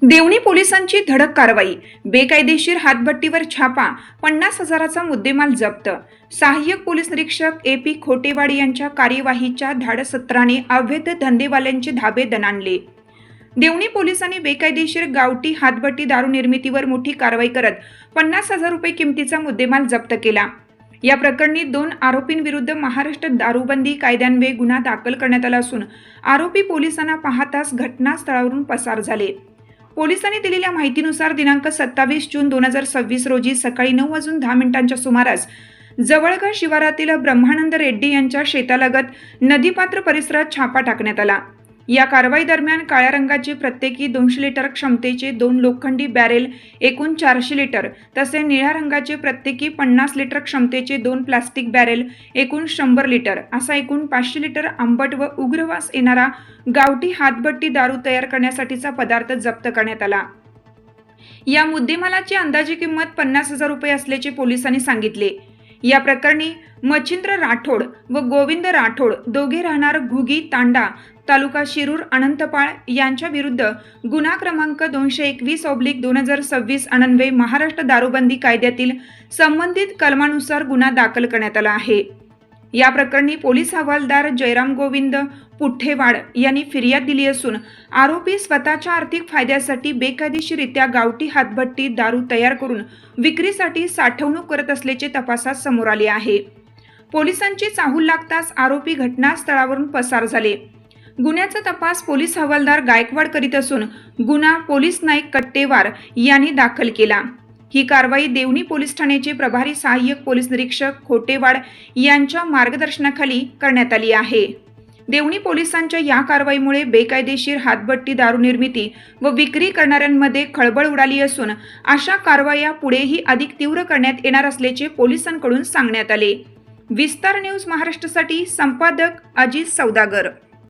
देवणी पोलिसांची धडक कारवाई, बेकायदेशीर हातभट्टीवर छापा, 50,000चा मुद्देमाल जप्त। सहाय्यक पोलीस निरीक्षक AP खोटेवाडी यांच्या कार्यवाहीच्या धाडसत्राने अवैध धंदेवाल्यांचे धाबे दणाणले। देवणी पोलिसांनी बेकायदेशीर गावठी हातभट्टी दारू निर्मितीवर मोठी कारवाई करत 50,000 रुपये किमतीचा मुद्देमाल जप्त केला। या प्रकरणी 2 आरोपींविरुद्ध महाराष्ट्र दारूबंदी कायद्यान्वये गुन्हा दाखल करण्यात आला असून आरोपी पोलिसांना पाहताच घटनास्थळावरून पसार झाले। पोलिसांनी दिलेल्या माहितीनुसार दिनांक 27 जून 2026 रोजी सकाळी 9:10 सुमारास जवळगा शिवारातील ब्रह्मानंद रेड्डी यांच्या शेतालगत नदीपात्र परिसरात छापा टाकण्यात आला। या कारवाई दरम्यान काळ्या रंगाचे प्रत्येकी 200 लिटर क्षमतेचे 2 लोखंडी बॅरेल एकूण 400 लिटर तसे निळ्या रंगाचे प्रत्येकी 50 लिटर क्षमतेचे 2 प्लास्टिक बॅरेल एकूण 100 लिटर असा एकूण 500 लिटर आंबट व उग्रवास येणारा गावठी हातभट्टी दारू तयार करण्यासाठीचा पदार्थ जप्त करण्यात आला। या मुद्देमालाची अंदाजे किंमत 50,000 रुपये असल्याचे पोलिसांनी सांगितले। या प्रकरणी मच्छिंद्र राठोड व गोविंद राठोड दोघे राहणार घुगी तांडा तालुका शिरूर अनंतपाळ यांच्या विरुद्ध गुन्हा क्रमांक 221/2026 अन्वये महाराष्ट्र दारूबंदी कायद्यातील संबंधित कलमानुसार गुन्हा दाखल करण्यात आला आहे। या प्रकरणी पोलीस हवालदार जयराम गोविंद पुठ्ठेवाड यांनी फिर्याद दिली असून आरोपी स्वतःच्या आर्थिक फायद्यासाठी बेकायदेशीररित्या गावठी हातभट्टी दारू तयार करून विक्रीसाठी साठवणूक करत असल्याचे तपासात समोर आले आहे। पोलिसांची चाहूल लागताच आरोपी घटनास्थळावरून पसार झाले। गुन्ह्याचा तपास पोलीस हवालदार गायकवाड करीत असून गुन्हा पोलीस नाईक कट्टेवार यांनी दाखल केला। ही कारवाई देवणी पोलीस ठाण्याचे प्रभारी सहाय्यक पोलीस निरीक्षक खोटेवाड यांच्या मार्गदर्शनाखाली करण्यात आली आहे। देवणी पोलिसांच्या या कारवाईमुळे बेकायदेशीर हातभट्टी दारू निर्मिती व विक्री करणाऱ्यांमध्ये खळबळ उडाली असून अशा कारवाया पुढेही अधिक तीव्र करण्यात येणार असल्याचे पोलिसांकडून सांगण्यात आले। विस्तार न्यूज महाराष्ट्रासाठी संपादक अजित सौदागर।